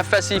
FSC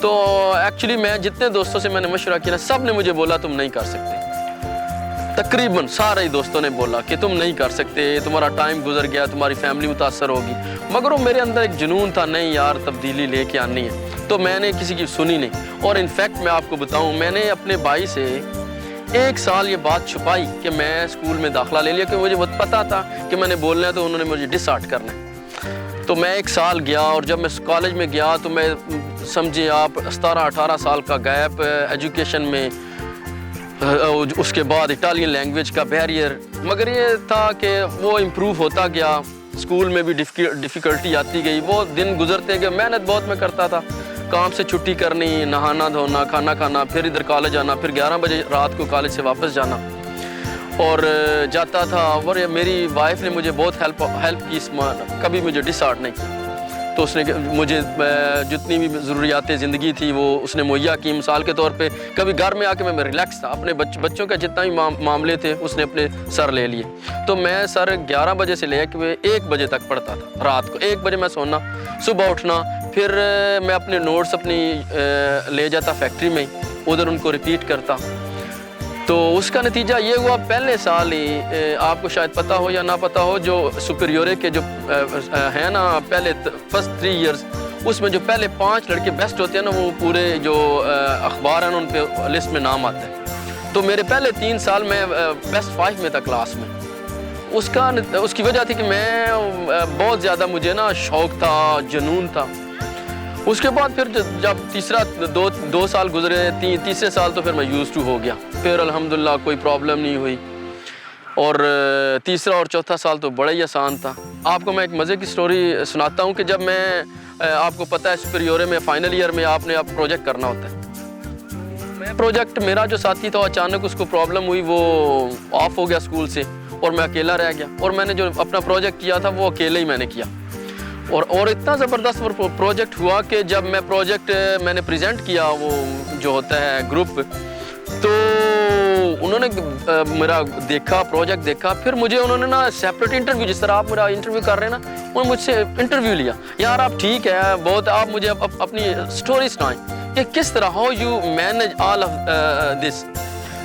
تو actually میں جتنے دوستوں سے میں نے مشورہ کیا نا، سب نے مجھے بولا تم نہیں کر سکتے، تقریباً سارے ہی دوستوں نے بولا کہ تم نہیں کر سکتے، تمہارا ٹائم گزر گیا، تمہاری فیملی متاثر ہوگی، مگر وہ میرے اندر ایک جنون تھا، نہیں یار تبدیلی لے کے آنی ہے، تو میں نے کسی کی سنی نہیں۔ اور انفیکٹ میں آپ کو بتاؤں، میں نے اپنے بھائی سے 1 سال یہ بات چھپائی کہ میں اسکول میں داخلہ لے لیا، کہ مجھے بہت پتہ تھا کہ میں نے بولنا ہے تو انہوں نے مجھے ڈس آرٹ کرنا ہے۔ تو میں 1 سال گیا، اور جب میں کالج میں گیا تو میں سمجھے آپ 17-18 سال کا گیپ ایجوکیشن میں، اس کے بعد اٹالین لینگویج کا بیریئر، مگر یہ تھا کہ وہ امپروو ہوتا گیا، اسکول میں بھی ڈیفیکلٹی آتی گئی، وہ دن گزرتے گئے، محنت بہت میں کرتا تھا، کام سے چھٹی کرنی، نہانا دھونا، کھانا کھانا، پھر ادھر کالج آنا، پھر 11 بجے رات کو کالج سے واپس جانا، اور جاتا تھا۔ اور میری وائف نے مجھے بہت ہیلپ کی، کبھی مجھے ڈس آرٹ نہیں کی، تو اس نے مجھے جتنی بھی ضروریات زندگی تھی وہ اس نے مہیا کی۔ مثال کے طور پہ کبھی گھر میں آ کے میں ریلیکس تھا، اپنے بچوں کا جتنا بھی معاملے تھے اس نے اپنے سر لے لیے، تو میں سر 11 بجے سے لے کے 1 بجے تک پڑھتا تھا، رات کو 1 بجے میں سونا، صبح اٹھنا، پھر میں اپنے نوٹس اپنی لے جاتا فیکٹری میں، ادھر ان کو ریپیٹ کرتا۔ تو اس کا نتیجہ یہ ہوا، پہلے سال ہی آپ کو شاید پتہ ہو یا نہ پتہ ہو، جو سپریورے کے جو ہیں نا، پہلے فرسٹ 3 ایئرس، اس میں جو پہلے 5 لڑکے بیسٹ ہوتے ہیں نا، وہ پورے جو اخبار ہیں ان پہ لسٹ میں نام آتا ہے، تو میرے پہلے 3 سال میں بیسٹ 5 میں تھا کلاس میں۔ اس کی وجہ تھی کہ میں بہت زیادہ، مجھے نا شوق تھا، جنون تھا۔ اس کے بعد پھر جب دو سال گزرے، تیسرے سال تو پھر میں یوز ٹو ہو گیا، پھر الحمدللہ کوئی پرابلم نہیں ہوئی، اور تیسرا اور چوتھا سال تو بڑا ہی آسان تھا۔ آپ کو میں ایک مزے کی سٹوری سناتا ہوں کہ جب میں، آپ کو پتہ ہے سپریورے میں فائنل ایئر میں آپ نے پروجیکٹ کرنا ہوتا ہے، میں پروجیکٹ، میرا جو ساتھی تھا اچانک اس کو پرابلم ہوئی، وہ آف ہو گیا اسکول سے، اور میں اکیلا رہ گیا، اور میں نے جو اپنا پروجیکٹ کیا تھا وہ اکیلے ہی میں نے کیا، اور اتنا زبردست پروجیکٹ ہوا کہ جب میں پروجیکٹ میں نے پریزنٹ کیا، وہ جو ہوتا ہے گروپ، تو انہوں نے میرا دیکھا، پروجیکٹ دیکھا، پھر مجھے انہوں نے نا سیپریٹ انٹرویو، جس طرح آپ میرا انٹرویو کر رہے ہیں نا، انہوں نے مجھ سے انٹرویو لیا، یار آپ ٹھیک ہے بہت، آپ مجھے اپنی سٹوری سنائیں کہ کس طرح، how you manage all of this.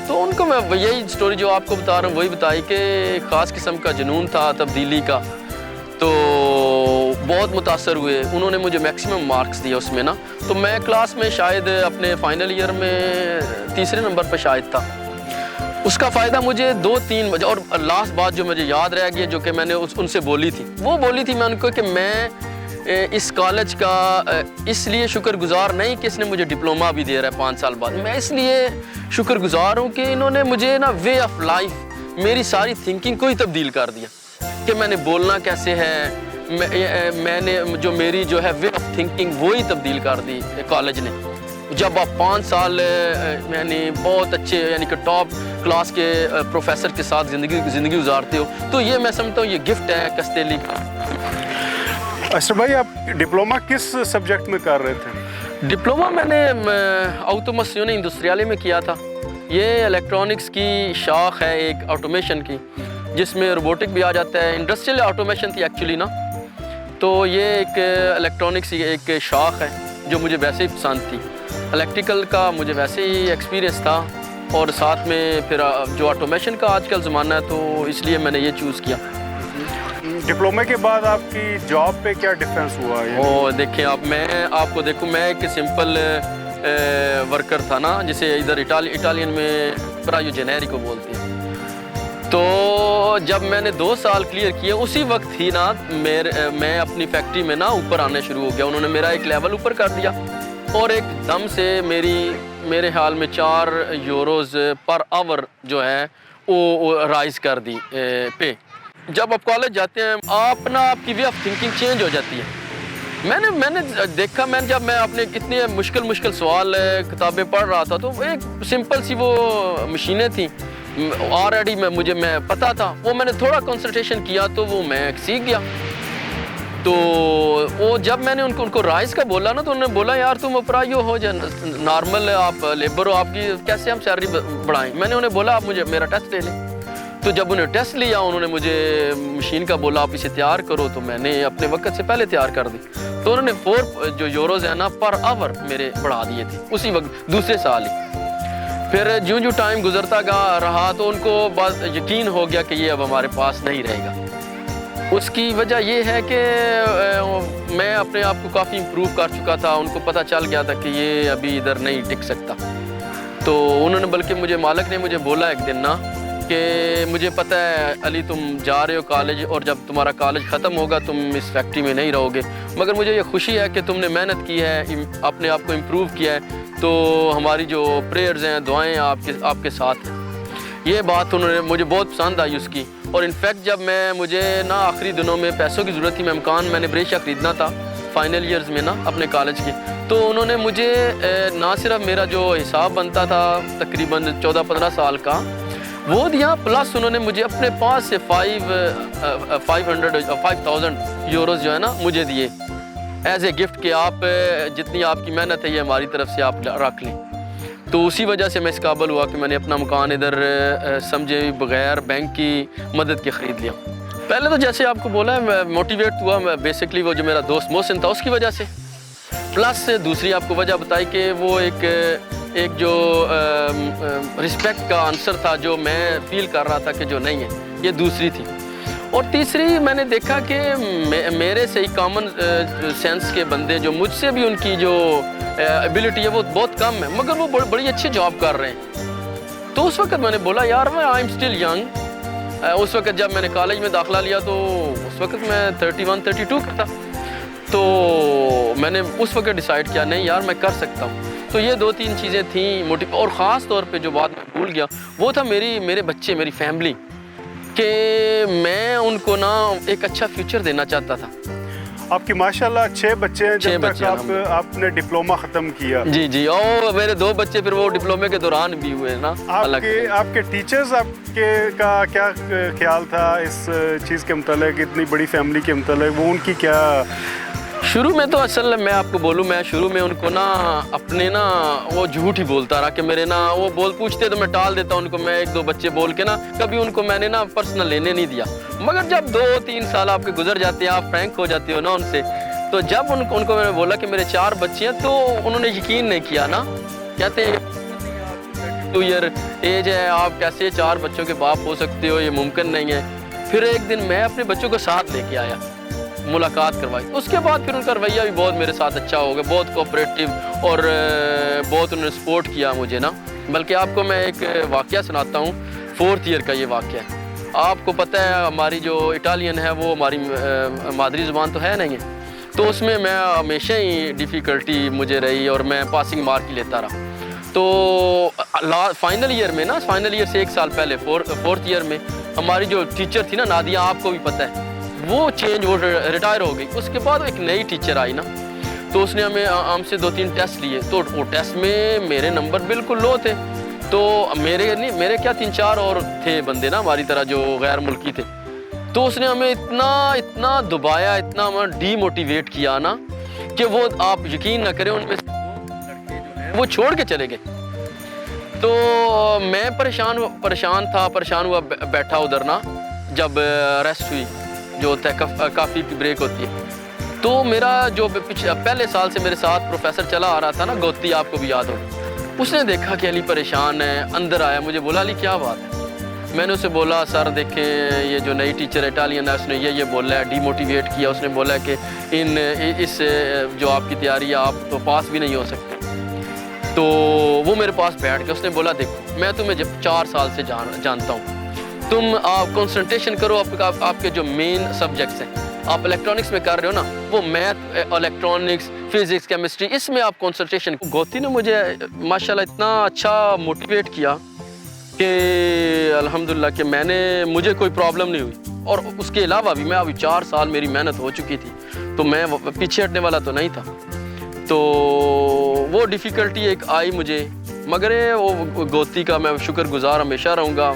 تو ان کو میں یہی سٹوری جو آپ کو بتا رہا ہوں وہی بتائی، کہ خاص قسم کا جنون تھا تبدیلی کا، تو بہت متاثر ہوئے، انہوں نے مجھے میکسیمم مارکس دیا اس میں نا، تو میں کلاس میں شاید اپنے فائنل ایئر میں 3 نمبر پہ شاید تھا۔ اس کا فائدہ مجھے 2-3 بجے، اور لاسٹ بات جو مجھے یاد رہ گئی، جو کہ میں نے ان سے بولی تھی، وہ بولی تھی میں ان کو کہ میں اس کالج کا اس لیے شکر گزار نہیں کہ اس نے مجھے ڈپلومہ بھی دے رہا ہے 5 سال بعد، میں اس لیے شکر گزار ہوں کہ انہوں نے مجھے نا وے آف لائف، میری ساری تھنکنگ کو ہی تبدیل کر دیا، کہ میں نے بولنا کیسے ہے، میں نے جو میری جو ہے وے آف تھنکنگ وہی تبدیل کر دی کالج نے۔ جب آپ 5 سال یعنی بہت اچھے، یعنی کہ ٹاپ کلاس کے پروفیسر کے ساتھ زندگی گزارتے ہو، تو یہ میں سمجھتا ہوں یہ گفٹ ہے کستیلی کا۔ اشرف بھائی، آپ ڈپلومہ کس سبجیکٹ میں کر رہے تھے؟ ڈپلومہ میں نے آٹومیشن انڈسٹریالے میں کیا تھا، یہ الیکٹرانکس کی شاخ ہے ایک آٹومیشن کی، جس میں روبوٹک بھی آ جاتا ہے، انڈسٹریل آٹومیشن تھی ایکچولی نا، تو یہ ایک الیکٹرانکس کی ایک شاخ ہے جو مجھے ویسے ہی پسند تھی، الیکٹریکل کا مجھے ویسے ہی ایکسپیرینس تھا، اور ساتھ میں پھر جو آٹومیشن کا آج کل زمانہ ہے تو اس لیے میں نے یہ چوز کیا۔ ڈپلومے کے بعد آپ کی جاب پہ کیا ڈفرینس ہوا ہے؟ وہ دیکھیں میں آپ کو دیکھوں، میں ایک سمپل ورکر تھا نا، جسے ادھر اٹالین میں پرایو جنیری کو بولتے ہیں، تو جب میں نے 2 سال کلیئر کیے، اسی وقت ہی نا میں اپنی فیکٹری میں نا اوپر آنے شروع ہو گیا، انہوں نے میرا ایک لیول اوپر کر دیا، اور ایک دم سے میرے حال میں 4 یوروز پر آور جو ہے وہ رائز کر دی پہ۔ جب آپ کالج جاتے ہیں، آپ کی وے آف تھنکنگ چینج ہو جاتی ہے۔ میں نے دیکھا، جب میں اپنے اتنے مشکل سوال کتابیں پڑھ رہا تھا، تو ایک سمپل سی وہ مشینیں تھیں آلریڈی میں پتہ تھا، وہ میں نے تھوڑا کنسنٹریشن کیا تو وہ میں سیکھ گیا۔ تو وہ جب میں نے ان کو رائز کا بولا نا، تو انہوں نے بولا یار تم اپرایو ہو جا، نارمل آپ لیبر ہو، آپ کی کیسے ہم سیلری بڑھائیں؟ میں نے انہیں بولا آپ مجھے میرا ٹیسٹ لے لیں، تو جب انہیں ٹیسٹ لیا انہوں نے مجھے مشین کا بولا آپ اسے تیار کرو، تو میں نے اپنے وقت سے پہلے تیار کر دی، تو انہوں نے 4 جو یوروز ہیں نا پر آور میرے بڑھا دیے تھے اسی وقت دوسرے سال ہی۔ پھر جو ٹائم گزرتا رہا تو ان کو بس یقین ہو گیا کہ یہ اب ہمارے پاس نہیں رہے گا۔ اس کی وجہ یہ ہے کہ میں اپنے آپ کو کافی امپروو کر چکا تھا، ان کو پتہ چل گیا تھا کہ یہ ابھی ادھر نہیں ٹک سکتا، تو انہوں نے بلکہ مجھے مالک نے مجھے بولا ایک دن نا کہ مجھے پتہ ہے علی تم جا رہے ہو کالج، اور جب تمہارا کالج ختم ہوگا تم اس فیکٹری میں نہیں رہو گے، مگر مجھے یہ خوشی ہے کہ تم نے محنت کی ہے، اپنے آپ کو امپروو کیا ہے، تو ہماری جو پریئرز ہیں دعائیں آپ کے ساتھ ہیں۔ یہ بات انہوں نے مجھے بہت پسند آئی اس کی، اور انفیکٹ جب مجھے نا آخری دنوں میں پیسوں کی ضرورت تھی، میں نے بریشا خریدنا تھا فائنل ایئرز میں نا اپنے کالج کے، تو انہوں نے مجھے نہ صرف میرا جو حساب بنتا تھا تقریباً 14-15 سال کا وہ دیا، پلس انہوں نے مجھے اپنے پاس سے 5,000 یوروز جو ہے نا مجھے دیے ایز اے گفٹ کہ آپ جتنی آپ کی محنت ہے یہ ہماری طرف سے آپ رکھ لیں۔ تو اسی وجہ سے میں اس قابل ہوا کہ میں نے اپنا مکان ادھر سمجھے بغیر بینک کی مدد کے خرید لیا۔ پہلے تو جیسے آپ کو بولا ہے میں موٹیویٹ ہوا میں بیسکلی وہ جو میرا دوست محسن تھا اس کی وجہ سے، پلس دوسری آپ کو وجہ بتائی کہ وہ ایک جو رسپیکٹ کا آنسر تھا جو میں فیل کر رہا تھا کہ جو نہیں ہے، یہ دوسری تھی۔ اور تیسری میں نے دیکھا کہ میرے سے ہی کامن سینس کے بندے جو مجھ سے بھی ان کی جو ایبلٹی ہے وہ بہت کم ہے، مگر وہ بڑی اچھی جاب کر رہے ہیں۔ تو اس وقت میں نے بولا یار میں آئی ایم اسٹل ینگ، اس وقت جب میں نے کالج میں داخلہ لیا تو اس وقت میں 31-32 کا تھا، تو میں نے اس وقت ڈیسائیڈ کیا نہیں یار میں کر سکتا ہوں۔ تو یہ 2-3 چیزیں تھیں موٹیو، اور خاص طور پہ جو بات میں بھول گیا وہ تھا میرے بچے، میری فیملی، کہ میں ان کو نا ایک اچھا فیوچر دینا چاہتا تھا۔ آپ کی ماشاءاللہ 6 بچے ہیں جب تک آپ نے ڈپلوما ختم کیا؟ جی، اور میرے 2 بچے پھر وہ ڈپلومے کے دوران بھی ہوئے نا۔ آپ کے ٹیچرز آپ کے کا کیا خیال تھا اس چیز کے متعلق، اتنی بڑی فیملی کے متعلق، وہ ان کی کیا؟ شروع میں تو اصل میں آپ کو بولوں، میں شروع میں ان کو نا اپنے نا وہ جھوٹ ہی بولتا رہا کہ میرے نا وہ پوچھتے تو میں ٹال دیتا ان کو، میں 1-2 بچے بول کے نا کبھی ان کو میں نے نا پرسنل لینے نہیں دیا۔ مگر جب 2-3 سال آپ کے گزر جاتے ہیں، آپ فرینک ہو جاتے ہو نا ان سے، تو جب ان کو میں نے بولا کہ میرے 4 بچے ہیں تو انہوں نے یقین نہیں کیا نا، کہتے ہیں 2 ایئر ایج ہے، آپ کیسے 4 بچوں کے باپ ہو سکتے ہو، یہ ممکن نہیں ہے۔ پھر ایک دن میں اپنے بچوں کو ساتھ لے کے آیا، ملاقات کروائی، اس کے بعد پھر ان کا رویہ بھی بہت میرے ساتھ اچھا ہو گیا، بہت کوآپریٹیو، اور بہت انہوں نے سپورٹ کیا مجھے نا۔ بلکہ آپ کو میں ایک واقعہ سناتا ہوں، 4th ایئر کا یہ واقعہ ہے۔ آپ کو پتہ ہے ہماری جو اٹالین ہے وہ ہماری مادری زبان تو ہے نہیں ہے، تو اس میں ہمیشہ ہی ڈیفیکلٹی مجھے رہی اور میں پاسنگ مارک ہی لیتا رہا۔ تو فائنل ایئر میں نا، فائنل ایئر سے 1 سال پہلے 4th ایئر میں ہماری جو ٹیچر تھی نا نادیہ، آپ کو بھی پتہ ہے وہ ریٹائر ہو گئی، اس کے بعد ایک نئی ٹیچر آئی نا، تو اس نے ہم سے 2-3 ٹیسٹ لیے، تو وہ ٹیسٹ میں میرے نمبر بالکل لو تھے، تو میرے کیا 3-4 اور تھے بندے نا ہماری طرح جو غیر ملکی تھے، تو اس نے ہمیں اتنا دبایا، اتنا ہمیں ڈی موٹیویٹ کیا نا کہ وہ آپ یقین نہ کریں ان میں سے لڑکے جو ہیں وہ چھوڑ کے چلے گئے۔ تو میں پریشان ہوا بیٹھا ادھر نا، جب ریسٹ ہوئی جو ہوتا ہے کافی کی بریک ہوتی ہے، تو میرا جو پہلے سال سے میرے ساتھ پروفیسر چلا آ رہا تھا نا گوتی، آپ کو بھی یاد ہوگا، اس نے دیکھا کہ علی پریشان ہے، اندر آیا، مجھے بولا علی کیا بات ہے؟ میں نے اسے بولا سر دیکھیں یہ جو نئی ٹیچر اٹالین ہے اس نے یہ بولا ہے، ڈی موٹیویٹ کیا، اس نے بولا کہ اس جو آپ کی تیاری ہے آپ تو پاس بھی نہیں ہو سکتے۔ تو وہ میرے پاس بیٹھ کے اس نے بولا دیکھو میں تمہیں جب 4 سال سے جانتا ہوں، تم آپ کنسنٹریشن کرو آپ کے جو مین سبجیکٹس ہیں، آپ الیکٹرانکس میں کر رہے ہو نا، وہ میتھ، الیکٹرانکس، فزکس، کیمسٹری، اس میں آپ کنسنٹریشن۔ گوتی نے مجھے ماشاءاللہ اتنا اچھا موٹیویٹ کیا کہ الحمدللہ کہ مجھے کوئی پرابلم نہیں ہوئی، اور اس کے علاوہ بھی میں ابھی 4 سال میری محنت ہو چکی تھی، تو میں پیچھے ہٹنے والا تو نہیں تھا۔ تو وہ ڈیفیکلٹی ایک آئی مجھے، مگر وہ گوتی کا میں شکر گزار ہمیشہ رہوں گا۔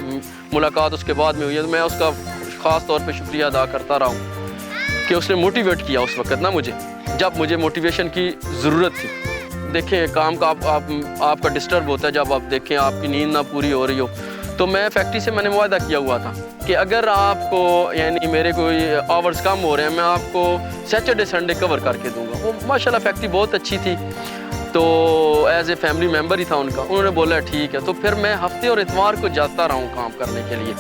ملاقات اس کے بعد میں ہوئی ہے تو میں اس کا خاص طور پہ شکریہ ادا کرتا رہا ہوں کہ اس نے موٹیویٹ کیا اس وقت نا مجھے، جب مجھے موٹیویشن کی ضرورت تھی۔ دیکھیں کام کا آپ کا ڈسٹرب ہوتا ہے، جب آپ دیکھیں آپ کی نیند نہ پوری ہو رہی ہو تو میں فیکٹری سے میں نے معاہدہ کیا ہوا تھا کہ اگر آپ کو یعنی میرے کوئی آورز کم ہو رہے ہیں میں آپ کو سیٹرڈے سنڈے کور کر کے دوں گا. وہ ماشاءاللہ فیکٹری بہت اچھی تھی تو ایز اے فیملی ممبر ہی تھا ان کا. انہوں نے بولا ٹھیک ہے. تو پھر میں ہفتے اور اتوار کو جاتا رہا ہوں کام کرنے کے لیے.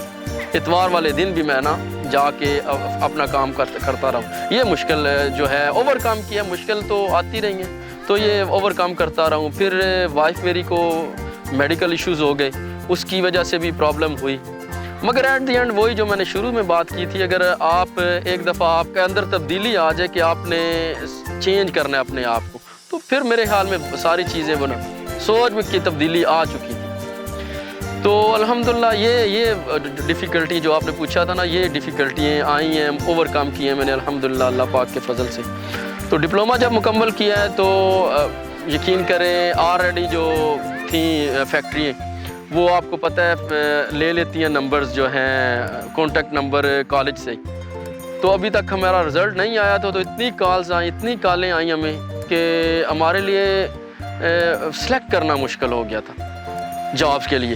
اتوار والے دن بھی میں نا جا کے اپنا کام کرتا رہا ہوں. یہ مشکل جو ہے اوور کم کیا, مشکل تو آتی رہی ہیں تو یہ اوور کم کرتا رہا ہوں. پھر وائف میری کو میڈیکل ایشوز ہو گئے, اس کی وجہ سے بھی پرابلم ہوئی. مگر ایٹ دی اینڈ وہی جو میں نے شروع میں بات کی تھی, اگر آپ ایک دفعہ آپ کے اندر تبدیلی آ جائے کہ آپ نے چینج کرنا ہے اپنے آپ کو, تو پھر میرے خیال میں ساری چیزیں بنا سوچ میں کی تبدیلی آ چکی تھی. تو الحمدللہ یہ ڈیفیکلٹی جو آپ نے پوچھا تھا نا, یہ ڈیفیکلٹیاں آئی ہیں, اوور کم کی ہیں میں نے الحمدللہ اللہ پاک کے فضل سے. تو ڈپلومہ جب مکمل کیا ہے تو یقین کریں آلریڈی جو تھیں فیکٹری وہ آپ کو پتہ ہے لے لیتی ہیں نمبرز جو ہیں کانٹیکٹ نمبر کالج سے. تو ابھی تک ہمارا رزلٹ نہیں آیا تھا, تو اتنی کالز آئیں, اتنی کالیں آئیں ہمیں کہ ہمارے لیے سلیکٹ کرنا مشکل ہو گیا تھا جابس کے لیے.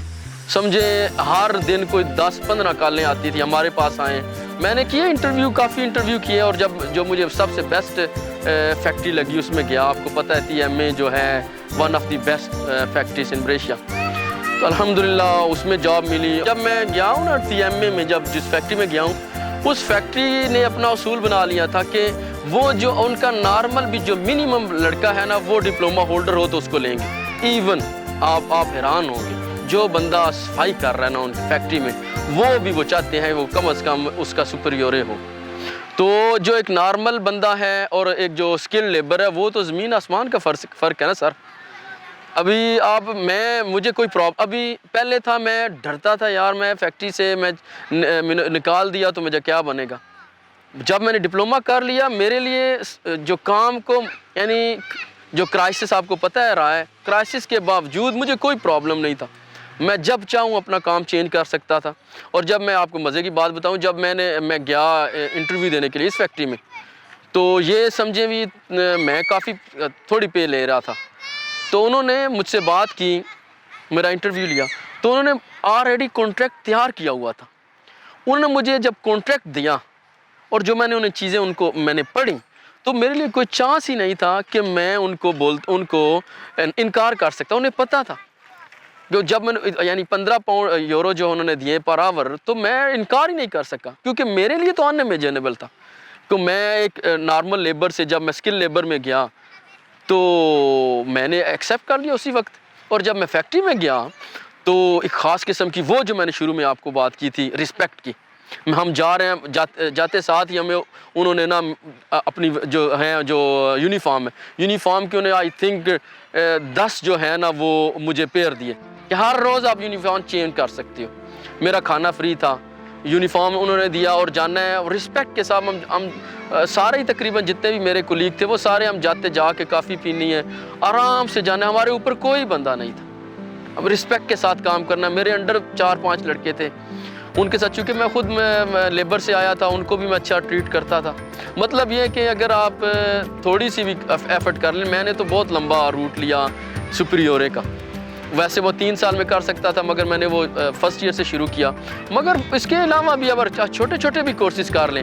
سمجھے ہر دن کوئی 10-15 کالیں آتی تھی ہمارے پاس آئیں. میں نے کیے انٹرویو, کافی انٹرویو کیے, اور جب جو مجھے سب سے بیسٹ فیکٹری لگی اس میں گیا. آپ کو پتہ ہے TMA جو ہے one of the best factories in Brescia, تو الحمدللہ اس میں جاب ملی. جب میں گیا ہوں نا TMA میں, جب جس فیکٹری میں گیا ہوں اس فیکٹری نے اپنا اصول بنا لیا تھا کہ وہ جو ان کا نارمل بھی جو منیمم لڑکا ہے نا وہ ڈپلومہ ہولڈر ہو تو اس کو لیں گے. ایون آپ حیران ہوں گے, جو بندہ صفائی کر رہا ہے نا ان فیکٹری میں وہ بھی وہ چاہتے ہیں وہ کم از کم اس کا سپریورے ہو. تو جو ایک نارمل بندہ ہے اور ایک جو اسکل لیبر ہے وہ تو زمین آسمان کا فرق ہے نا سر. ابھی مجھے کوئی ابھی پہلے تھا میں ڈرتا تھا یار, میں فیکٹری سے میں نکال دیا تو مجھے کیا بنے گا. جب میں نے ڈپلومہ کر لیا میرے لیے جو کام کو یعنی جو کرائسس آپ کو پتہ ہے رہا ہے, کرائسس کے باوجود مجھے کوئی پرابلم نہیں تھا. میں جب چاہوں اپنا کام چینج کر سکتا تھا. اور جب میں آپ کو مزے کی بات بتاؤں, جب میں گیا انٹرویو دینے کے لیے اس فیکٹری میں, تو یہ سمجھیں بھی میں کافی تھوڑی پے لے رہا تھا. تو انہوں نے مجھ سے بات کی, میرا انٹرویو لیا, تو انہوں نے آلریڈی کانٹریکٹ تیار کیا ہوا تھا. انہوں نے مجھے جب کانٹریکٹ دیا اور جو میں نے انہیں چیزیں میں نے پڑھی, تو میرے لیے کوئی چانس ہی نہیں تھا کہ میں ان کو انکار کر سکتا. انہیں پتہ تھا جب میں نے یعنی 15 پاؤنڈ یورو جو انہوں نے دیے پر آور, تو میں انکار ہی نہیں کر سکا کیونکہ میرے لیے تو انمیجنیبل تھا. تو میں ایک نارمل لیبر سے جب میں اسکل لیبر میں گیا تو میں نے ایکسیپٹ کر لیا اسی وقت. اور جب میں فیکٹری میں گیا تو ایک خاص قسم کی وہ جو میں نے شروع میں آپ کو بات کی تھی رسپیکٹ کی, ہم جا رہے ہیں جاتے ساتھ ہی ہمیں انہوں نے نا اپنی جو ہیں جو یونیفارم کی انہیں آئی تھنک 10 جو ہے نا وہ مجھے پیر دیے کہ ہر روز آپ یونیفارم چینج کر سکتے ہو. میرا کھانا فری تھا, یونیفارم انہوں نے دیا, اور جانا ہے اور رسپیکٹ کے ساتھ ہم سارے ہی تقریباً جتنے بھی میرے کولیگ تھے وہ سارے ہم جا کے کافی پینی ہے, آرام سے جانا ہے. ہمارے اوپر کوئی بندہ نہیں تھا. اب رسپیکٹ کے ساتھ کام کرنا. میرے انڈر 4-5 لڑکے تھے, ان کے ساتھ چونکہ میں خود میں لیبر سے آیا تھا ان کو بھی میں اچھا ٹریٹ کرتا تھا. مطلب یہ کہ اگر آپ تھوڑی سی بھی ایفرٹ کر لیں, میں نے تو بہت لمبا روٹ لیا سپریورے کا. ویسے وہ 3 سال میں کر سکتا تھا مگر میں نے وہ فرسٹ ایئر سے شروع کیا. مگر اس کے علاوہ بھی اگر چھوٹے چھوٹے بھی کورسز کر لیں,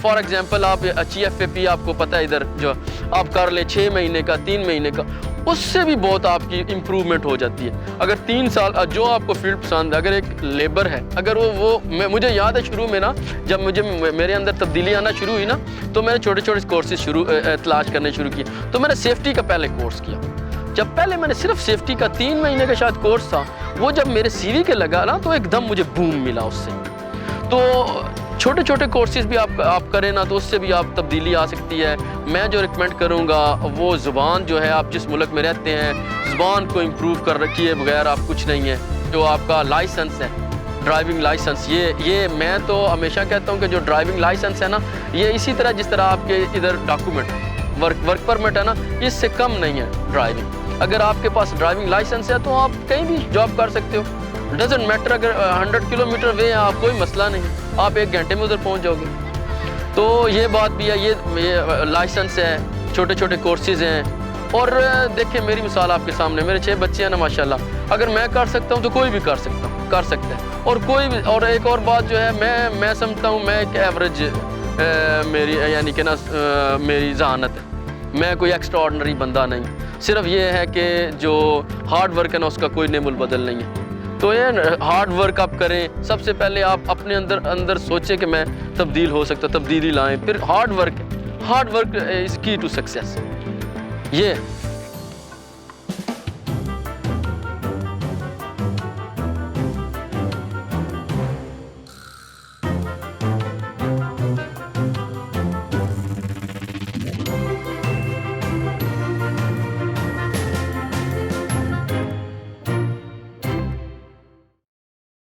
فار ایگزامپل آپ GFAP آپ کو پتہ ہے ادھر جو آپ کر لیں 6 مہینے کا 3 مہینے کا, اس سے بھی بہت آپ کی امپرومنٹ ہو جاتی ہے. اگر 3 سال جو آپ کو فیلڈ پسند ہے, اگر ایک لیبر ہے, اگر مجھے یاد ہے شروع میں نا جب میرے اندر تبدیلی آنا شروع ہوئی نا, تو میں نے چھوٹے چھوٹے کورسز تلاش کرنے شروع کیے. تو میں نے سیفٹی کا پہلے کورس کیا. جب پہلے میں نے صرف سیفٹی کا 3 مہینے کا شاید کورس تھا, وہ جب میرے CV کے لگا نا تو ایک دم مجھے بوم ملا اس سے. تو چھوٹے چھوٹے کورسز بھی آپ کریں نا تو اس سے بھی آپ تبدیلی آ سکتی ہے. میں جو ریکمینڈ کروں گا وہ زبان جو ہے, آپ جس ملک میں رہتے ہیں زبان کو امپروو کر رکھیے بغیر آپ کچھ نہیں ہے. جو آپ کا لائسنس ہے ڈرائیونگ لائسنس, یہ میں تو ہمیشہ کہتا ہوں کہ جو ڈرائیونگ لائسنس ہے نا یہ اسی طرح جس طرح آپ کے ادھر ڈاکومنٹ ورک پرمٹ ہے نا, اس سے کم نہیں ہے ڈرائیونگ. اگر آپ کے پاس ڈرائیونگ لائسنس ہے تو آپ کہیں بھی جاب کر سکتے ہو. ڈزنٹ میٹر اگر 100 کلومیٹر وے ہے, آپ کوئی مسئلہ نہیں ہے, آپ 1 گھنٹے میں ادھر پہنچ جاؤ گے. تو یہ بات بھی ہے, یہ لائسنس ہے, چھوٹے چھوٹے کورسز ہیں. اور دیکھیں میری مثال آپ کے سامنے, میرے 6 بچے ہیں نا ماشاءاللہ. اگر میں کر سکتا ہوں تو کوئی بھی کر سکتا ہے. اور کوئی بھی، اور ایک اور بات جو ہے، میں سمجھتا ہوں میں ایک ایوریج میری یعنی کہ نا میری ذہانت ہے، میں کوئی ایکسٹرا آرڈنری بندہ نہیں، صرف یہ ہے کہ جو ہارڈ ورک ہے نا اس کا کوئی نعم البدل نہیں ہے. تو یہ ہارڈ ورک آپ کریں، سب سے پہلے آپ اپنے اندر سوچیں کہ میں تبدیل ہو سکتا، تبدیلی لائیں، پھر ہارڈ ورک از کی ٹو سکسیس. یہ